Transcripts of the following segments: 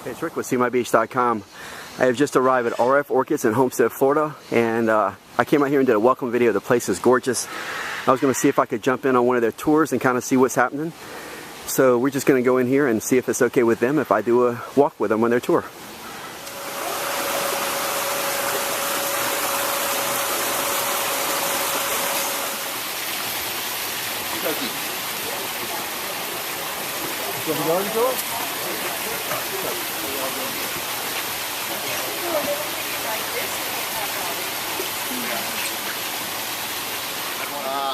Hey, it's Rick with SeeMyBeach.com. I have just arrived at RF Orchids in Homestead, Florida, and I came out here and did a welcome video. The place is gorgeous. I was going to see if I could jump in on one of their tours and kind of see what's happening. So we're just going to go in here and see if it's okay with them if I do a walk with them on their tour.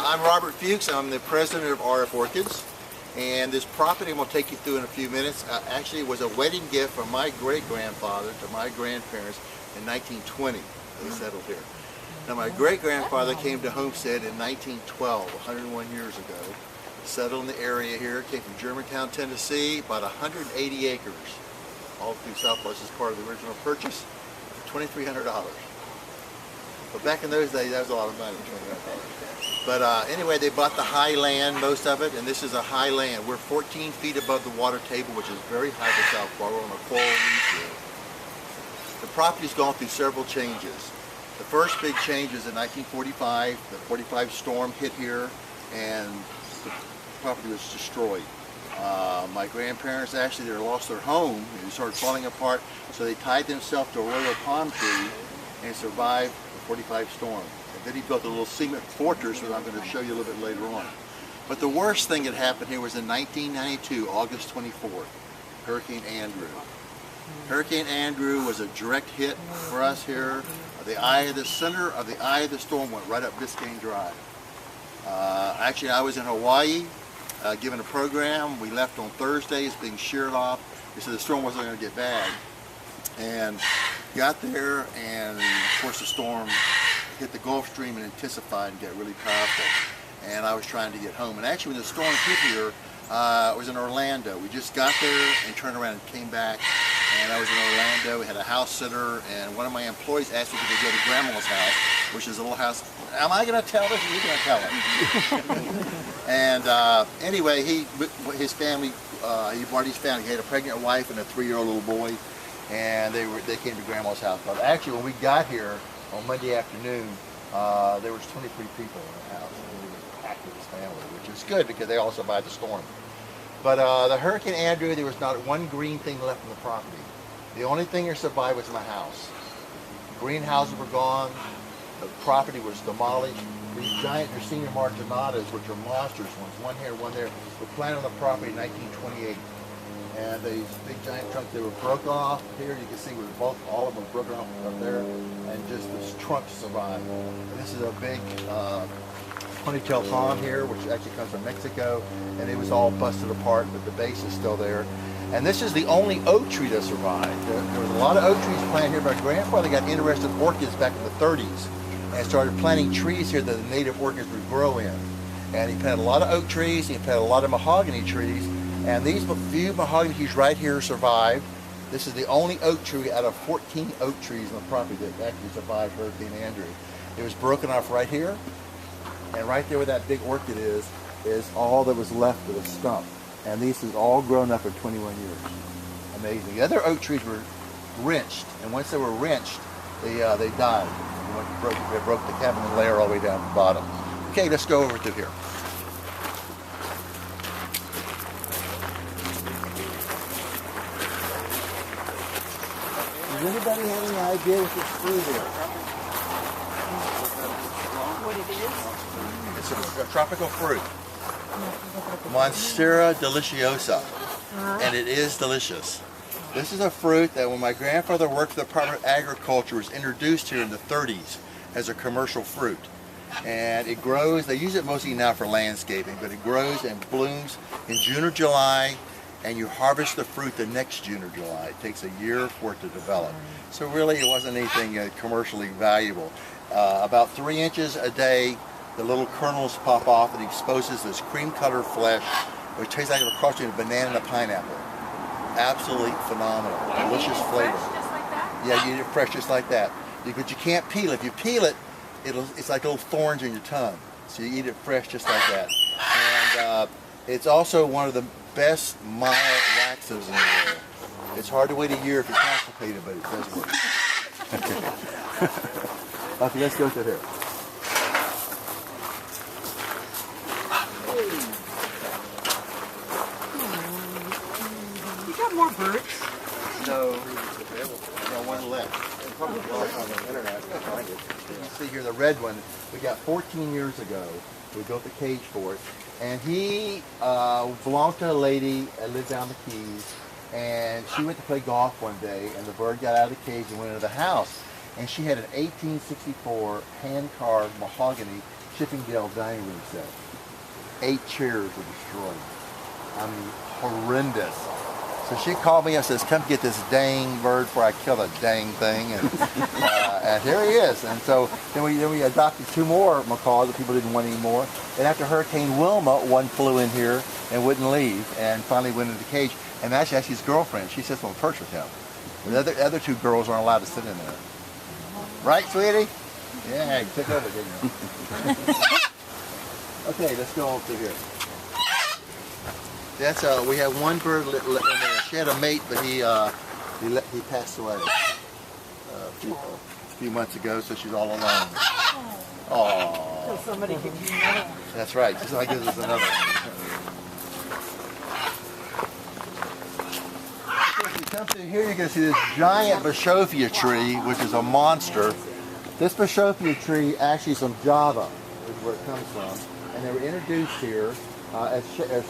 I'm Robert Fuchs. I'm the president of RF Orchids, and this property I'm going to take you through in a few minutes actually was a wedding gift from my great-grandfather to my grandparents in 1920. They settled here. Now my great-grandfather came to Homestead in 1912, 101 years ago. Settled in the area here, came from Germantown, Tennessee, about 180 acres, all through Southwest as part of the original purchase, for $2,300. But back in those days, that was a lot of money, $2,300. But anyway, they bought the high land, most of it, and this is a high land. We're 14 feet above the water table, which is very high for South Florida. We're on a coral reef here. The property's gone through several changes. The first big change is in 1945. The 45 storm hit here, and the property was destroyed. My grandparents actually lost their home, and it started falling apart, so they tied themselves to a royal palm tree and survived the 45 storm. And then he built a little cement fortress, which I'm going to show you a little bit later on. But the worst thing that happened here was in 1992, August 24th, Hurricane Andrew. Hurricane Andrew was a direct hit for us here. The center of the eye of the storm went right up Biscayne Drive. Actually, I was in Hawaii giving a program. We left on Thursday. It's being sheared off. They said the storm wasn't going to get bad. And got there, and of course the storm hit the Gulf Stream and intensified and got really powerful. And I was trying to get home. And actually when the storm hit here, I was in Orlando. We just got there and turned around and came back. And I was in Orlando. We had a house sitter, and one of my employees asked me if we could go to Grandma's house, which is a little house. Am I going to tell this, or are you going to tell it? And anyway, his family, he brought his family. He had a pregnant wife and a 3-year-old little boy, and they came to Grandma's house. But actually, when we got here on Monday afternoon, there was 23 people in the house. And we were packed with his family, which is good because they all survived the storm. But the Hurricane Andrew, there was not one green thing left on the property. The only thing that survived was my house. Greenhouses were gone. The property was demolished. These giant Dracaena marginatas, which are monsters ones, one here, one there, were planted on the property in 1928. And these big giant trunks, they were broken off here. You can see all of them were broken off up there, and just this trunk survived. And this is a big ponytail palm here, which actually comes from Mexico, and it was all busted apart, but the base is still there. And this is the only oak tree that survived. There was a lot of oak trees planted here. My grandfather got interested in orchids back in the 30s and started planting trees here that the native orchids would grow in. And he planted a lot of oak trees, he planted a lot of mahogany trees, and these few mahogany trees right here survived. This is the only oak tree out of 14 oak trees on the property that actually survived Hurricane Andrew. It was broken off right here, and right there where that big orchid is all that was left of the stump. And these have all grown up for 21 years. Amazing. The other oak trees were wrenched, and once they were wrenched, they died. They broke the cabinet layer all the way down to the bottom. Okay, let's go over to here. Does anybody have any idea what this fruit is? What it is? It's a tropical fruit. Monstera deliciosa, and it is delicious. This is a fruit that when my grandfather worked for the Department of Agriculture was introduced here in the 30s as a commercial fruit. And it grows, they use it mostly now for landscaping, but it grows and blooms in June or July, and you harvest the fruit the next June or July. It takes a year for it to develop. So really it wasn't anything commercially valuable. About 3 inches a day, the little kernels pop off and exposes this cream-colored flesh, which tastes like a cross between a banana and a pineapple. Absolutely phenomenal, delicious flavor. Fresh, just like that? Yeah, you eat it fresh just like that. But you can't peel it. If you peel it, it's like little thorns in your tongue. So you eat it fresh just like that. And it's also one of the best mild laxatives in the world. It's hard to wait a year if you're constipated, but it does work. Okay, let's go through here. You got more birds? No, one left. And probably on the internet, I can find it. You see here the red one, we got 14 years ago. We built a cage for it. And he belonged to a lady that lived down the Keys. And she went to play golf one day, and the bird got out of the cage and went into the house. And she had an 1864 hand-carved mahogany Chippendale dining room set. 8 chairs were destroyed. I mean, horrendous. So she called me and says, come get this dang bird before I kill the dang thing. And, and here he is. And so then we adopted 2 more macaws that people didn't want anymore. And after Hurricane Wilma, one flew in here and wouldn't leave and finally went into the cage. And actually his girlfriend, she sits on the perch with him. The other 2 girls aren't allowed to sit in there. Right, sweetie? Yeah, you took over, didn't you? Okay, let's go over here. That's we have one bird in there. She had a mate, but he passed away a few months ago, so she's all alone. Oh. So somebody give you another one. That's right. Somebody gives us another one. If you come through here, you're going to see this giant Bashophia tree, which is a monster. This Bashophia tree actually is from Java, is where it comes from, and they were introduced here as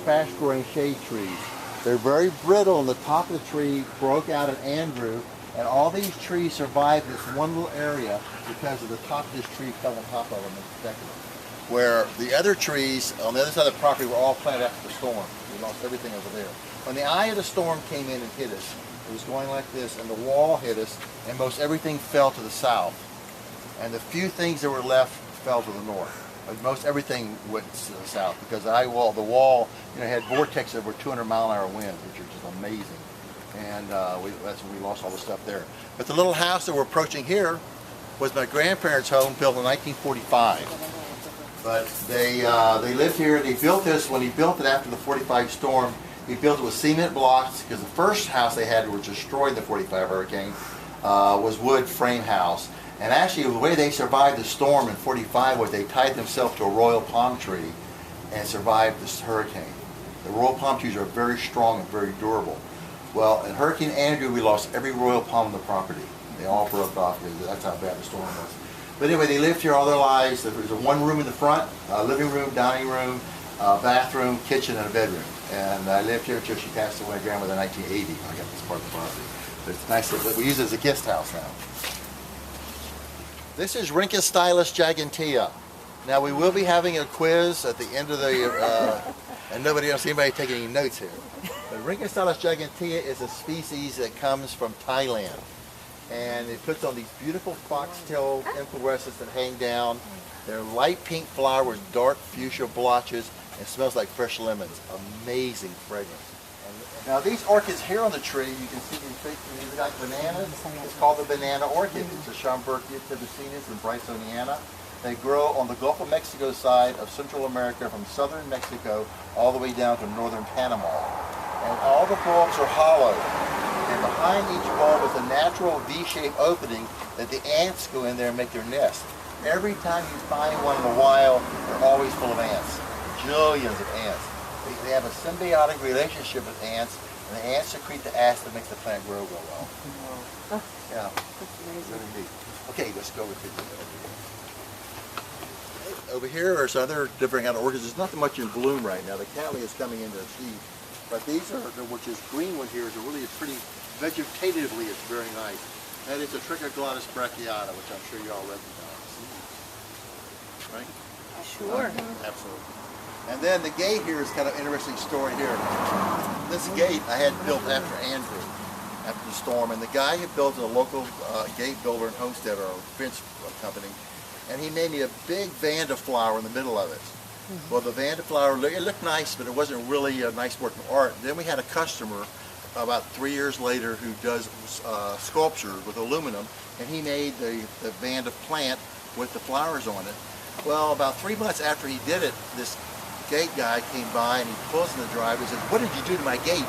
fast-growing shade trees. They're very brittle, and the top of the tree broke out in Andrew, and all these trees survived this one little area because of the top of this tree fell on top of them and protected them. Where the other trees on the other side of the property were all planted after the storm. We lost everything over there. When the eye of the storm came in and hit us, it was going like this, and the wall hit us, and most everything fell to the south. And the few things that were left fell to the north. Most everything went to the south because the wall, had vortexes that were 200-mile-an-hour winds, which are just amazing. And that's when we lost all the stuff there. But the little house that we're approaching here was my grandparents' home, built in 1945. But they lived here, and he built this. When he built it after the 45 storm, he built it with cement blocks because the first house they had, which destroyed the 45 hurricane, was wood frame house. And actually, the way they survived the storm in 45 was they tied themselves to a royal palm tree and survived this hurricane. The royal palm trees are very strong and very durable. Well, in Hurricane Andrew, we lost every royal palm on the property. They all broke off because that's how bad the storm was. But anyway, they lived here all their lives. There was one room in the front, living room, dining room, bathroom, kitchen, and a bedroom. And I lived here until she passed away, grandmother, in 1980. I got this part of the property. But it's nice that we use it as a guest house now. This is Rhynchostylus gigantea. Now we will be having a quiz at the end of the, and nobody else, anybody taking any notes here. But Rhynchostylus gigantea is a species that comes from Thailand. And it puts on these beautiful foxtail inflorescences that hang down. They're light pink flowers, dark fuchsia blotches, and smells like fresh lemons. Amazing fragrance. Now these orchids here on the tree, you can see these like bananas. It's called the banana orchid. It's a Schomburgkia tibucinus and Brysoniana. They grow on the Gulf of Mexico side of Central America, from southern Mexico all the way down to northern Panama. And all the bulbs are hollow. And behind each bulb is a natural V-shaped opening that the ants go in there and make their nest. Every time you find one in the wild, they're always full of ants. Jillions of ants. They have a symbiotic relationship with ants, and the ants secrete the acid that makes the plant grow real well. Yeah, that's really neat. Okay, let's go with it. Over here are some other different kind of orchids. There's nothing much in bloom right now. The cattleya is coming into seed, but these are, which is green one here, is a really pretty, vegetatively it's very nice. That is a Trichoglottis brachiata, which I'm sure you all recognize. Right? Sure. Absolutely. And then the gate here is kind of an interesting story here. This gate I had built after Andrew, after the storm, and the guy who built a local gate builder and homesteader, or fence company, and he made me a big vanda flower in the middle of it. Well, the vanda flower, it looked nice, but it wasn't really a nice work of art. Then we had a customer about 3 years later who does sculpture with aluminum, and he made the vanda plant with the flowers on it. Well, about 3 months after he did it, this gate guy came by and he pulls in the driveway and says, "What did you do to my gate?"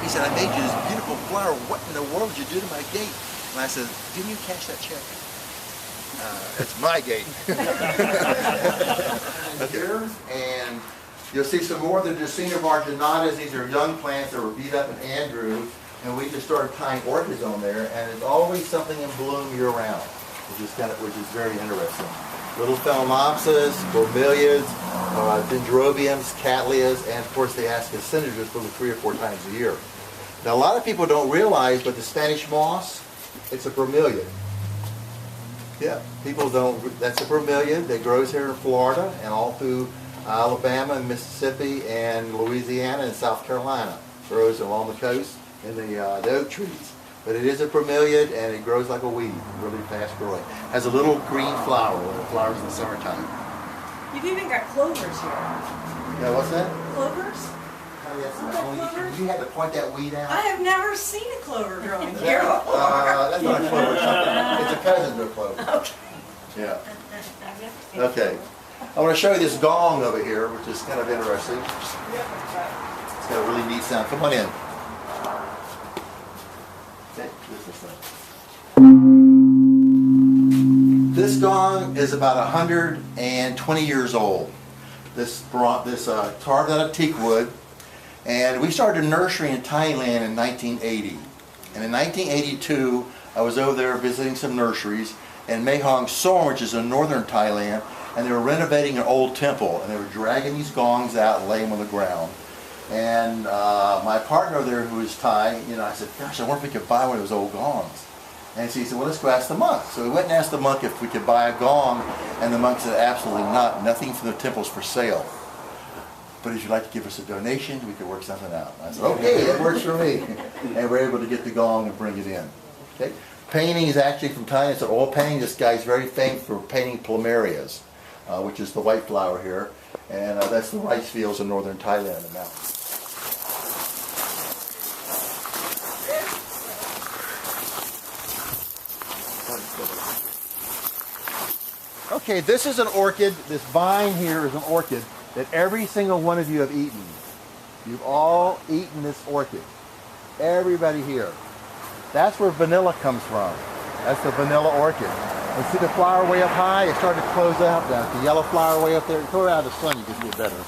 He said, I made you this beautiful flower. What in the world did you do to my gate? And I said, didn't you cash that check? It's my gate. Okay. And you'll see some more of the Dracaena marginatas. These are young plants that were beat up in Andrew. And we just started tying orchids on there. And there's always something in bloom year round, which is very interesting. Little phalaenopsis, bromeliads, dendrobiums, cattleyas, and of course the ascocynidras bloom 3 or 4 times a year. Now a lot of people don't realize, but the Spanish moss, it's a bromeliad. Yeah, people don't, that's a bromeliad that grows here in Florida and all through Alabama and Mississippi and Louisiana and South Carolina. Grows along the coast in the oak trees. But it is a bromeliad and it grows like a weed, really fast growing. Has a little green flower when it flowers in the summertime. You've even got clovers here. Yeah, what's that? Clovers? Oh, yes, you had to point that weed out. I have never seen a clover growing here. That's not a clover. It's a cousin to a clover. Okay. Yeah. Okay. I want to show you this gong over here, which is kind of interesting. It's got a really neat sound. Come on in. This gong is about 120 years old. This carved out of teak wood, and we started a nursery in Thailand in 1980. And in 1982, I was over there visiting some nurseries in Mae Hong Son, which is in northern Thailand, and they were renovating an old temple, and they were dragging these gongs out and laying them on the ground. And my partner there, who is Thai, I said, gosh, I wonder if we could buy one of those old gongs. And he said, well, let's go ask the monk. So we went and asked the monk if we could buy a gong, and the monk said, absolutely not. Nothing from the temple's for sale. But if you'd like to give us a donation, we could work something out. I said, okay, that works for me. And we're able to get the gong and bring it in. Okay. Painting is actually from Thailand. It's an oil painting. This guy's very famous for painting plumerias, which is the white flower here. And that's the rice fields in northern Thailand in the mountains. Okay, this is an orchid. This vine here is an orchid that every single one of you have eaten. You've all eaten this orchid. Everybody here. That's where vanilla comes from. That's the vanilla orchid. And see the flower way up high? It started to close out now. The yellow flower way up there. Throw it out of the sun, you can see it better.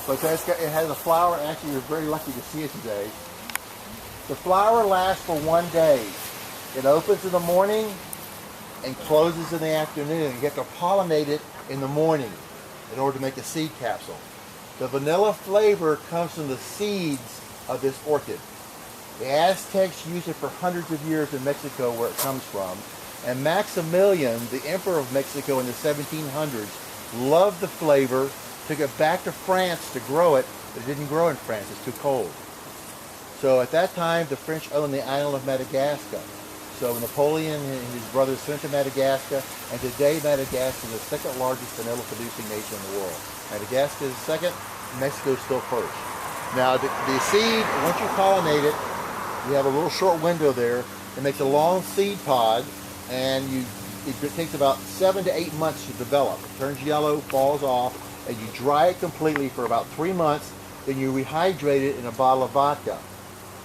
But it has a flower. Actually, you're very lucky to see it today. The flower lasts for 1 day. It opens in the morning and closes in the afternoon. You have to pollinate it in the morning in order to make a seed capsule. The vanilla flavor comes from the seeds of this orchid. The Aztecs used it for hundreds of years in Mexico, where it comes from. And Maximilian, the emperor of Mexico in the 1700s, loved the flavor, took it back to France to grow it, but it didn't grow in France. It's too cold. So at that time, the French owned the island of Madagascar. So Napoleon and his brothers sent to Madagascar, and today Madagascar is the second largest vanilla producing nation in the world. Madagascar is second, Mexico is still first. Now the seed, once you pollinate it, you have a little short window there. It makes a long seed pod, and it takes about 7 to 8 months to develop. It turns yellow, falls off, and you dry it completely for about 3 months. Then you rehydrate it in a bottle of vodka.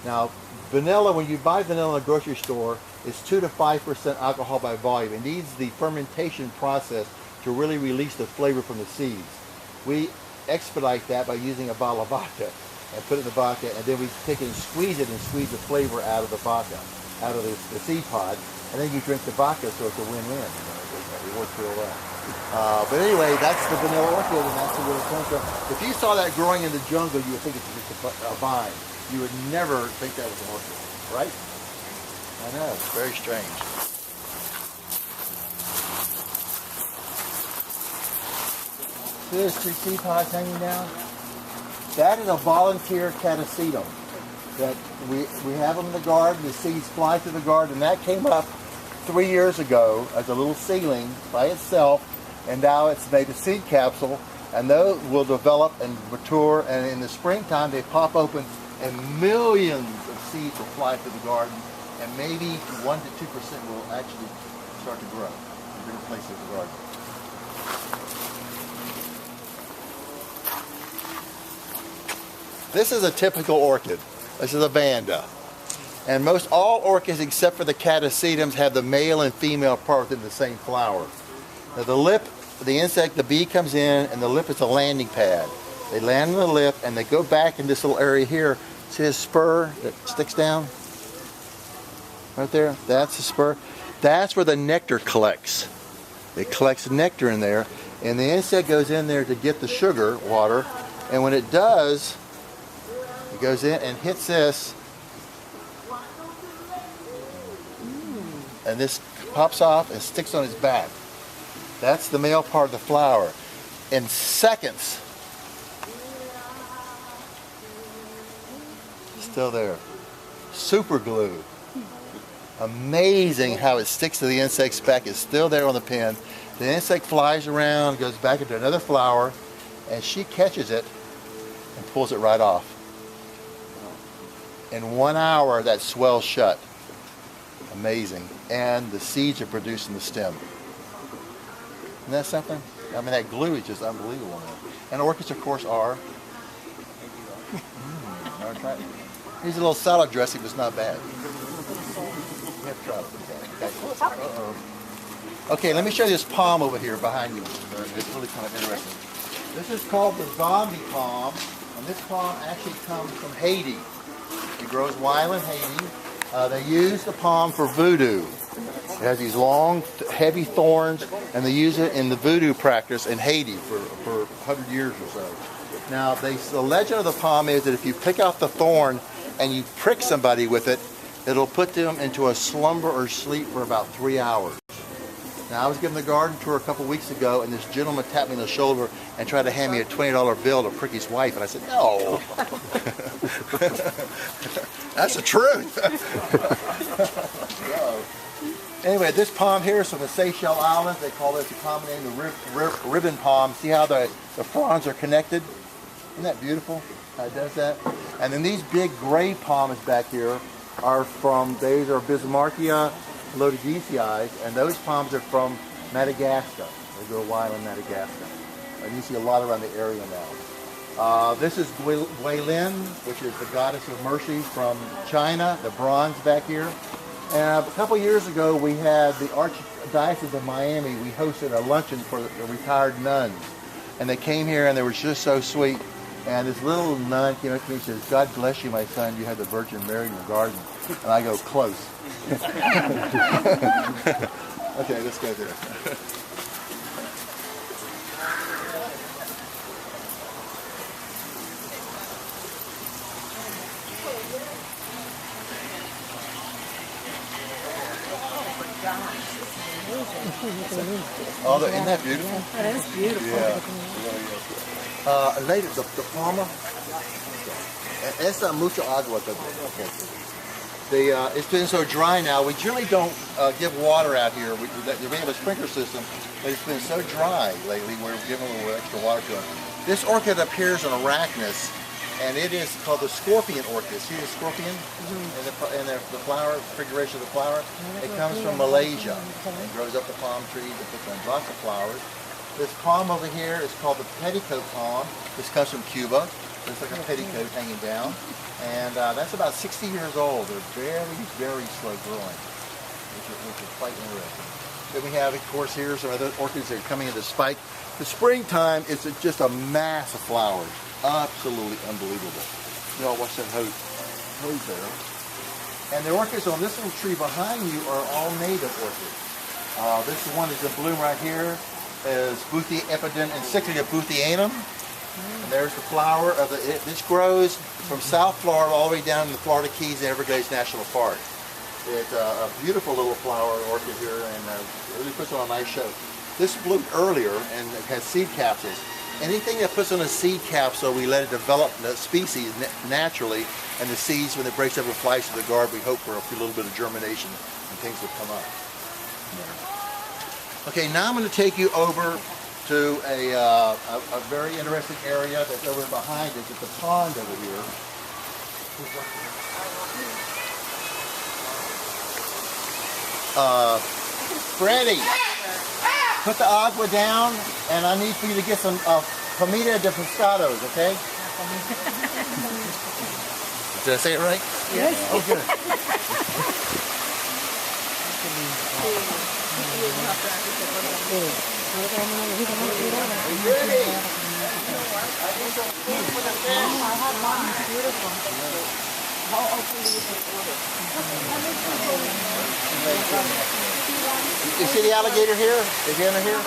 Now, vanilla, when you buy vanilla in a grocery store, is 2 to 5% alcohol by volume. It needs the fermentation process to really release the flavor from the seeds. We expedite that by using a bottle of vodka and put it in the vodka, and then we take it and squeeze the flavor out of the vodka, out of the seed pod, and then you drink the vodka, so it's a win-win. It works real well. But anyway, that's the vanilla orchid, and that's where it comes from. If you saw that growing in the jungle, you would think it's just a vine. You would never think that was an orchid, right? I know, it's very strange. See those 2 seed pods hanging down? That is a volunteer catasetum. That we have them in the garden, the seeds fly through the garden, and that came up 3 years ago as a little seedling by itself, and now it's made a seed capsule, and those will develop and mature, and in the springtime they pop open and millions of seeds will fly through the garden, and maybe 1 to 2% will actually start to grow in different places of the garden. This is a typical orchid. This is a vanda. And most all orchids, except for the catasetums, have the male and female part within the same flower. Now the lip, the insect, the bee comes in, and the lip is a landing pad. They land on the lip, and they go back in this little area here. See this spur that sticks down? Right there? That's the spur. That's where the nectar collects. It collects nectar in there, and the insect goes in there to get the sugar water, and when it does, it goes in and hits this, and this pops off and sticks on its back. That's the male part of the flower. In seconds, still there. Super glue. Amazing how it sticks to the insect's back. It's still there on the pin. The insect flies around, goes back into another flower, and she catches it and pulls it right off. In 1 hour, that swells shut. Amazing. And the seeds are produced in the stem. Isn't that something? I mean, that glue is just unbelievable. And orchids, of course, are. Here's a little salad dressing, but it's not bad. You have to try it. Uh-oh. Okay, let me show you this palm over here behind you. It's really kind of interesting. This is called the zombie palm, and this palm actually comes from Haiti. It grows wild in Haiti. They use the palm for voodoo. It has these long, heavy thorns, and they use it in the voodoo practice in Haiti for 100 years or so. Now, the legend of the palm is that if you pick out the thorn and you prick somebody with it, it'll put them into a slumber or sleep for about 3 hours. Now, I was giving the garden tour a couple weeks ago, and this gentleman tapped me on the shoulder and tried to hand me a $20 bill to prick his wife, and I said, no. That's the truth. Anyway, this palm here is from the Seychelles Islands. They call this a common name, the ribbon palm. See how the fronds are connected? Isn't that beautiful how it does that? And then these big gray palms back here are from, these are Bismarckia lodogicii, and those palms are from Madagascar. They grow wild in Madagascar. And you see a lot around the area now. This is Guilin, which is the goddess of mercy from China, the bronze back here. And a couple years ago, we had the Archdiocese of Miami. We hosted a luncheon for the retired nuns. And they came here, and they were just so sweet. And this little nun came up to me and says, God bless you, my son. You have the Virgin Mary in your garden. And I go, close. Okay, let's go there. Oh, isn't that beautiful? That is beautiful. Yeah. Later, the palma. Esa mucho agua. It's been so dry now. We generally don't give water out here. We have a sprinkler system, but it's been so dry lately. We're giving a little extra water to it. This orchid appears on Arachnus, and it is called the scorpion orchid. See the scorpion and the flower, configuration of the flower? It comes from Malaysia. It grows up the palm trees and puts on lots of flowers. This palm over here is called the petticoat palm. This comes from Cuba. It's like a petticoat hanging down. And that's about 60 years old. They're very, very slow growing, which is quite interesting. Then we have, of course, here some other orchids that are coming into spike. The springtime is just a mass of flowers. Absolutely unbelievable. You know, watch that hose there. And the orchids on this little tree behind you are all native orchids. This one is in bloom right here. Is Epidem encyclica Butheanum. And there's the flower of this grows from South Florida all the way down to the Florida Keys and Everglades National Park. It's a beautiful little flower orchid here, and it really puts on a nice show. This bloomed earlier and it has seed capsules. Anything that puts on a seed capsule, we let it develop the species naturally, and the seeds, when it breaks up and flies to the garden, we hope for a little bit of germination and things will come up. Okay, now I'm going to take you over to a very interesting area that's over behind us. It's a pond over here. Freddie, put the agua down, and I need for you to get some comida de pescados, okay? Did I say it right? Yes. Oh, good. You see the alligator here? Is he under here?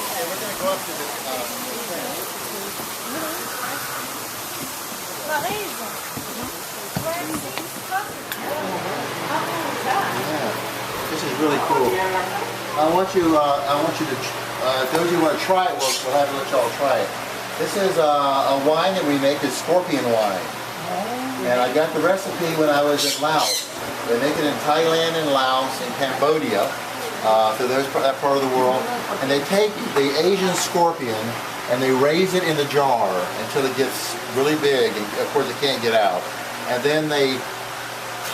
Okay, we're going to go up to this is really cool. I want you to, those who want to try it, we'll have to let y'all try it. This is a wine that we make, is scorpion wine. And I got the recipe when I was in Laos. They make it in Thailand and Laos and Cambodia, so that part of the world. And they take the Asian scorpion and they raise it in the jar until it gets really big, and of course it can't get out. And then they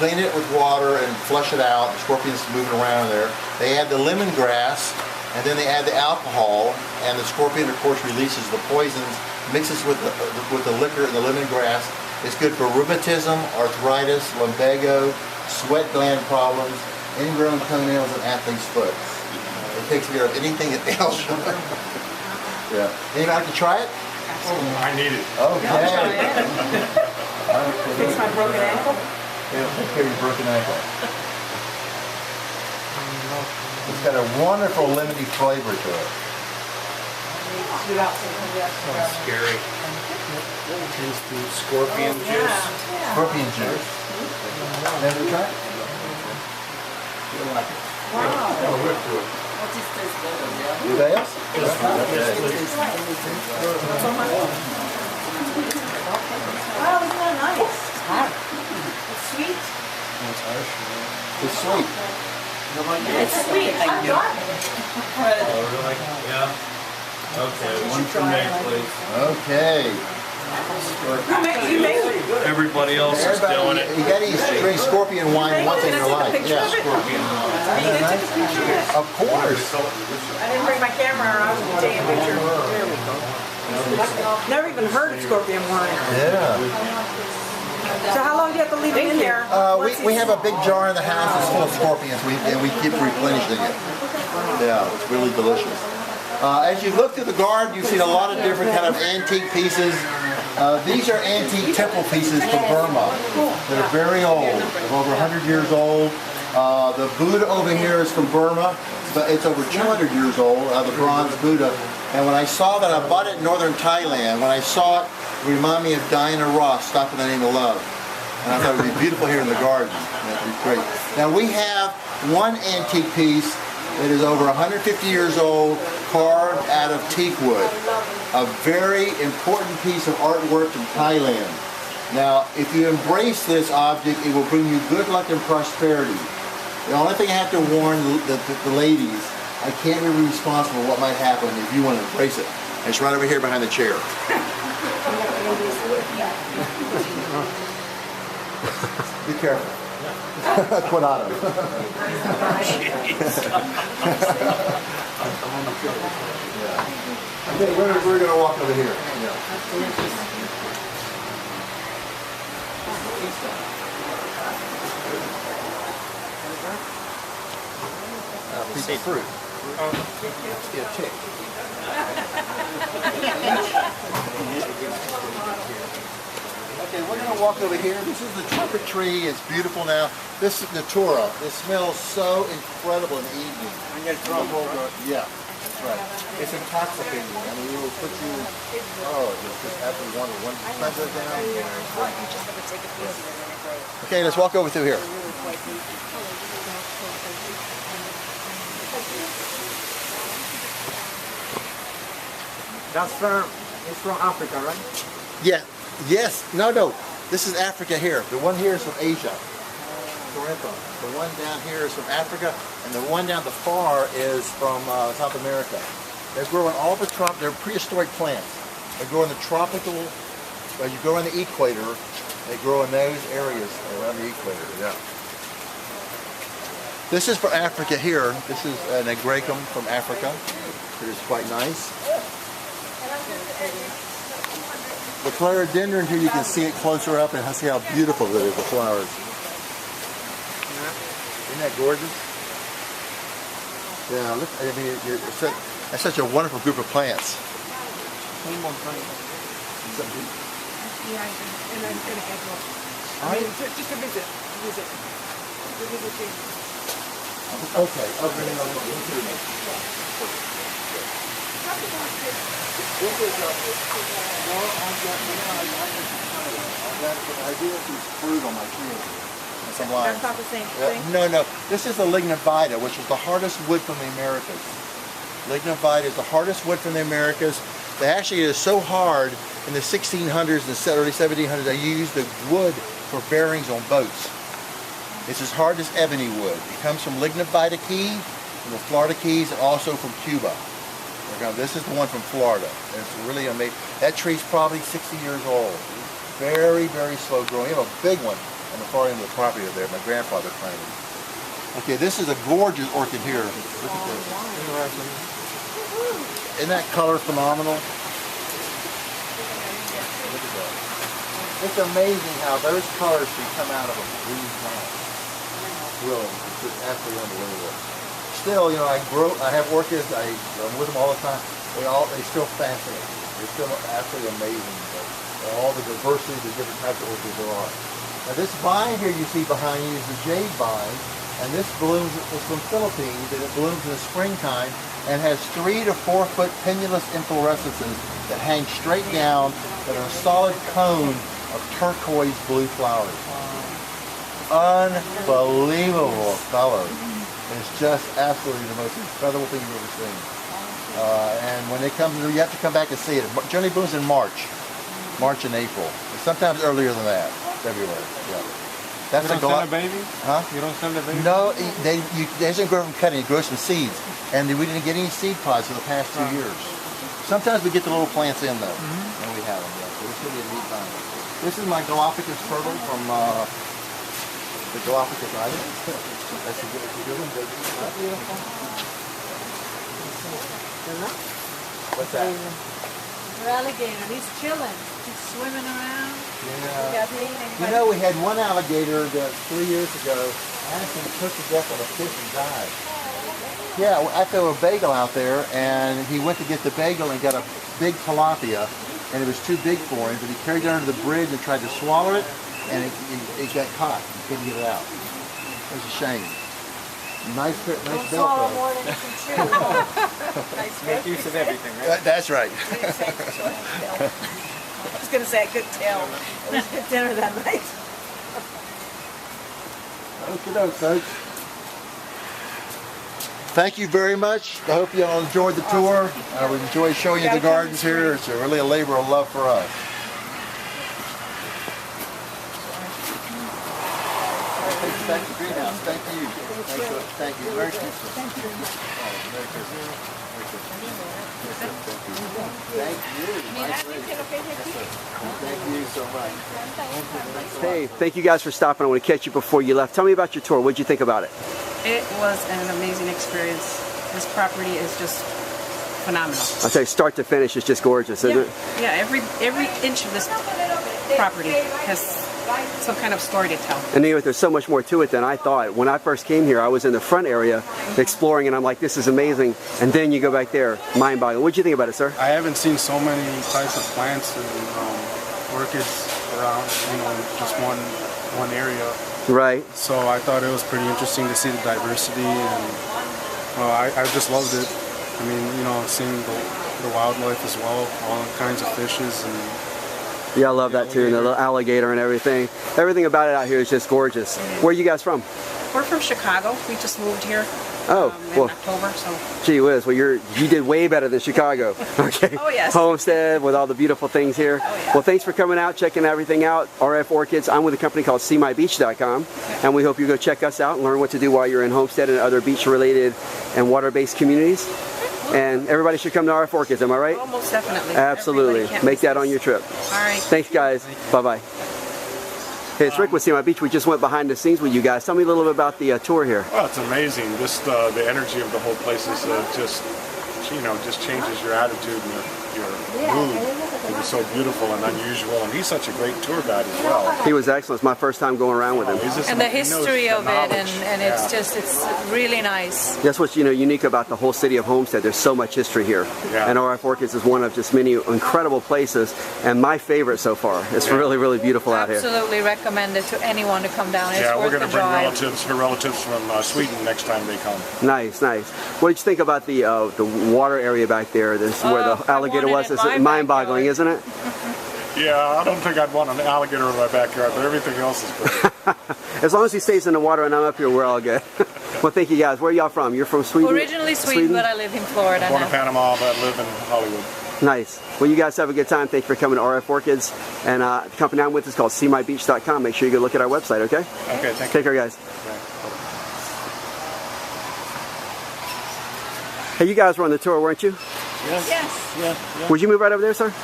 clean it with water and flush it out. The scorpion's moving around there. They add the lemongrass, and then they add the alcohol, and the scorpion, of course, releases the poisons, mixes with the liquor and the lemongrass. It's good for rheumatism, arthritis, lumbago, sweat gland problems, ingrown toenails, and athlete's foot. It takes care of anything that ails you. Yeah. Anybody like to try it? I need it. Okay. Fix my broken ankle. It'll take care of your broken ankle. It's got a wonderful lemony flavor to it. Sounds scary. Tasty scorpion juice. Scorpion juice. Never tried? You don't like it? I'll whip through it. Anybody else? Wow, isn't that nice? It's sweet. It's sweet. It's sweet. I'm driving. Oh, really? Yeah. Okay, one for me, please. Okay. You made it. Everybody else is doing it. You gotta drink scorpion wine once in your life. Yeah. Scorpion wine. You took a picture of it. Of course. I didn't bring my camera or I was going to take a picture. There we go. Never even heard of scorpion wine. Yeah. So how long do you have to leave it in there? We have a big jar in the house that's full of scorpions, and we keep replenishing it. Yeah, it's really delicious. As you look through the garden, you've seen a lot of different kind of antique pieces. These are antique temple pieces from Burma. They're very old. They're over 100 years old. The Buddha over here is from Burma, but it's over 200 years old, the bronze Buddha. And when I saw that, I bought it in northern Thailand. When I saw it, it reminded me of Diana Ross, Stop in the Name of Love. And I thought it would be beautiful here in the garden. That would be great. Now we have one antique piece that is over 150 years old, carved out of teak wood. A very important piece of artwork from Thailand. Now, if you embrace this object, it will bring you good luck and prosperity. The only thing I have to warn the ladies, I can't be responsible for what might happen if you want to embrace it. It's right over here behind the chair. Be careful. Cuidado. Okay, we're going to walk over here. piece of fruit. Get a tick. Okay, we're going to walk over here. This is the trumpet tree. It's beautiful now. This is the Torah. It smells so incredible in the evening. Yeah, that's right. It's intoxicating. I mean, it will put you, it's just absolutely wonderful. When the sun goes down. Okay, let's walk over through here. That's it's from Africa, right? Yeah. Yes. No. This is Africa here. The one here is from Asia. Toronto. The one down here is from Africa, and the one down the far is from South America. They're growing all the they're prehistoric plants. They grow in the tropical. As you go on the equator, they grow in those areas around the equator. Yeah. This is for Africa here. This is an agricum from Africa. It is quite nice. The clerodendron here, you can see it closer up and see how beautiful it is, the flowers. Isn't that gorgeous? Yeah, look, I mean, that's such a wonderful group of plants. I do have some fruit on my tree. That's not the same thing? No. This is the lignavita, which is the hardest wood from the Americas. Lignavita is the hardest wood from the Americas. Actually, it is so hard in the 1600s and the early 1700s, they used the wood for bearings on boats. It's as hard as ebony wood. It comes from Lignavita Key, from the Florida Keys, and also from Cuba. This is the one from Florida. It's really amazing. That tree's probably 60 years old. Very, very slow growing. You have a big one on the far end of the property over there. My grandfather planted. Okay, this is a gorgeous orchid here. Look at this. Isn't that color phenomenal? Look at that. It's amazing how those colors can come out of a green plant. Really, it's just absolutely unbelievable. Still, you know, I have orchids. I'm with them all the time. They still fascinate me. They're still absolutely amazing. All the diversity, the different types of orchids there are. Now, this vine here you see behind you is the jade vine, and this blooms. It's from Philippines, and it blooms in the springtime, and has 3 to 4 foot pendulous inflorescences that hang straight down, that are a solid cone of turquoise blue flowers. Unbelievable color. It's just absolutely the most incredible thing you've ever seen. And when it comes, you have to come back and see it. It generally blooms in March and April. Sometimes earlier than that, February. Yeah. That's you don't sell a baby? Huh? You don't sell the baby? No, they doesn't grow from cutting. It grows from seeds. And we didn't get any seed pods for the past 2 years. Sometimes we get the little plants in though, and we have them. Yeah. So this will be a neat time. This is my Galapagos turtle from the Galapagos Islands. That's a good one, baby. What's that? Your alligator, he's chilling. He's swimming around. Yeah. You know, we had one alligator that 3 years ago actually took to death on a fish and died. Yeah, I threw a bagel out there, and he went to get the bagel and got a big tilapia, and it was too big for him, but he carried it under the bridge and tried to swallow it, and it got caught. He couldn't get it out. It was a shame. Nice bill. Make use of everything, right? That's right. I was going to say I couldn't tell. We had dinner that night. Okay, folks. Thank you very much. I hope you all enjoyed the tour. We enjoyed showing you the gardens here. It's really a labor of love for us. Back to the greenhouse. Thank you. Thank you. Merry Christmas. Thank you. Merry Christmas. Thank you so much. Hey, thank you guys for stopping. I want to catch you before you left. Tell me about your tour. What did you think about it? It was an amazing experience. This property is just phenomenal. I'll tell you, start to finish, it's just gorgeous, isn't it? Yeah, every inch of this property has some kind of story to tell. And anyway, there's so much more to it than I thought. When I first came here, I was in the front area exploring, and I'm like, this is amazing. And then you go back there, mind-boggling. What did you think about it, sir? I haven't seen so many types of plants and orchids around, in just one area. Right. So I thought it was pretty interesting to see the diversity, and well, I just loved it. I mean, seeing the wildlife as well, all kinds of fishes and. Yeah, I love that too, and the little alligator and everything. Everything about it out here is just gorgeous. Where are you guys from? We're from Chicago. We just moved here. Oh, in October, so. Gee whiz, well you did way better than Chicago. Okay. Oh yes. Homestead with all the beautiful things here. Oh, yeah. Well, thanks for coming out, checking everything out. RF Orchids. I'm with a company called seemybeach.com, and we hope you go check us out and learn what to do while you're in Homestead and other beach-related and water-based communities. And everybody should come to RF Orchids, am I right? Almost definitely. Absolutely. Make that on your trip. All right. Thanks, guys. Bye-bye. Hey, it's Rick with See My Beach. We just went behind the scenes with you guys. Tell me a little bit about the tour here. Well, it's amazing. Just the energy of the whole place is just changes your attitude and your mood. It was so beautiful and unusual, and he's such a great tour guide as well. He was excellent. It's my first time going around with him. And the history of it, and it's really nice. That's what's unique about the whole city of Homestead. There's so much history here, and RF Orchids is one of just many incredible places, and my favorite so far. It's really beautiful out here. Absolutely recommend it to anyone to come down. It's we're going to bring drive. relatives from Sweden next time they come. Nice. What did you think about the water area back there? This where the alligator was. It's mind-boggling, isn't it? Yeah, I don't think I'd want an alligator in my backyard, but everything else is great. As long as he stays in the water and I'm up here, we're all good. Well, thank you guys. Where are y'all from? You're from Sweden? Originally Sweden, but I live in Florida Born now. in Panama, but live in Hollywood. Nice. Well, you guys have a good time. Thank you for coming to RF Orchids. And the company I'm with is called seemybeach.com. Make sure you go look at our website, okay? Okay, thank you. Take care, guys. Hey, you guys were on the tour, weren't you? Yes. Yeah. Would you move right over there, sir?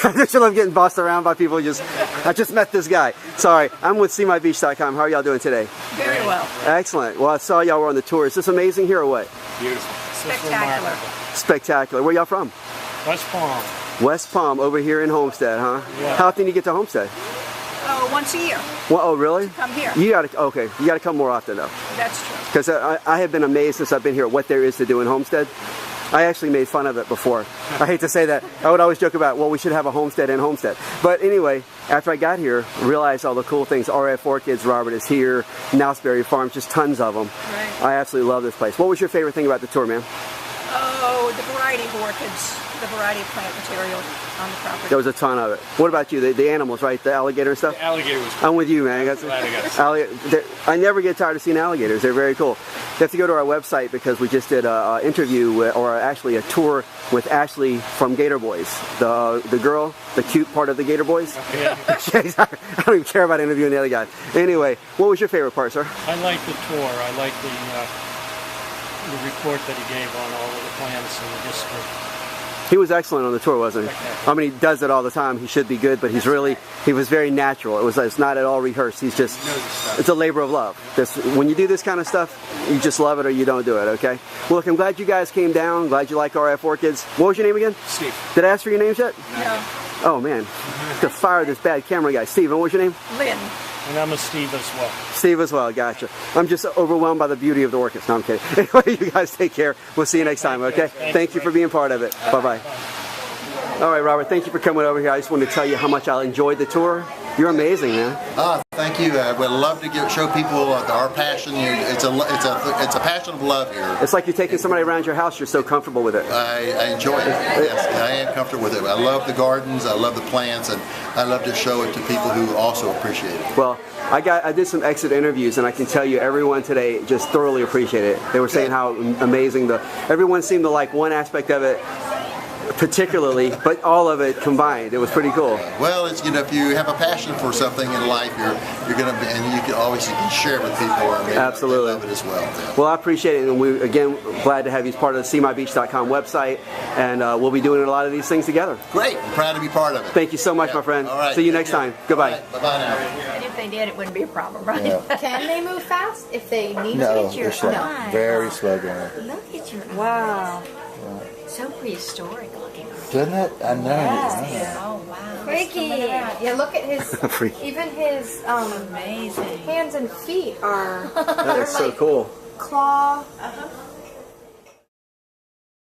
I just love getting bossed around by people. I just met this guy. Sorry, I'm with seemybeach.com. How are y'all doing today? Very well. Excellent. Well, I saw y'all were on the tour. Is this amazing here or what? Beautiful. Spectacular. Spectacular. Where y'all from? West Palm. West Palm, over here in Homestead, huh? Yeah. How often do you get to Homestead? Oh, once a year. Well, oh, really? Come here. You gotta come more often though. That's true. Because I have been amazed since I've been here what there is to do in Homestead. I actually made fun of it before. I hate to say that. I would always joke about, well, we should have a homestead in Homestead. But anyway, after I got here, realized all the cool things. RF Orchids, Robert is here, Nowsbury Farms, just tons of them. Right. I absolutely love this place. What was your favorite thing about the tour, ma'am? Oh, the variety of orchids, the variety of plant material on the property. There was a ton of it. What about you? The animals, right? The alligator and stuff? The alligator was I'm with you, man. I never get tired of seeing alligators. They're very cool. You have to go to our website because we just did an interview, or actually a tour with Ashley from Gator Boys. The girl, the cute part of the Gator Boys. Yeah. I don't even care about interviewing the other guy. Anyway, what was your favorite part, sir? I like the tour. I like the report that he gave on all of the plants and the history. He was excellent on the tour, wasn't he? I mean, he does it all the time. He should be good, but he was very natural. It's not at all rehearsed. It's a labor of love. When you do this kind of stuff, you just love it or you don't do it, okay? Well, look, I'm glad you guys came down. Glad you like RF Orchids. What was your name again? Steve. Did I ask for your names yet? No. Oh, man. To fire this bad camera guy. Steve, what was your name? Lynn. And I'm a Steve as well. Steve as well, gotcha. I'm just overwhelmed by the beauty of the orchids. No, I'm kidding. Anyway, you guys take care. We'll see you next time, okay? Thank you for being part of it. Bye-bye. All right, Robert, thank you for coming over here. I just wanted to tell you how much I enjoyed the tour. You're amazing, man. Thank you. We'd love to show people our passion. It's a passion of love here. It's like you're taking somebody around your house. You're so comfortable with it. I enjoy it. Yes, I am comfortable with it. I love the gardens. I love the plants, and I love to show it to people who also appreciate it. Well, I did some exit interviews, and I can tell you everyone today just thoroughly appreciated it. They were saying how amazing everyone seemed to like one aspect of it particularly, but all of it combined. It was pretty cool. Well, it's if you have a passion for something in life, you're gonna be, and you can share it with people. And absolutely. They love it as well. Well, I appreciate it, and we again glad to have you as part of the seemybeach.com website, and we'll be doing a lot of these things together. Great, I'm proud to be part of it. Thank you so much, my friend. All right. See you next time. Goodbye. Right. Bye-bye now. And if they did, it wouldn't be a problem, right? Yeah. Can they move fast if they need No, to? they're slow. Very slow going. Look at your Wow. So prehistoric looking. Doesn't it? I know. Yes. Oh, wow. freaky. Yeah, look at his. Freaky. Even his Amazing. hands and feet are. That is so cool. Claw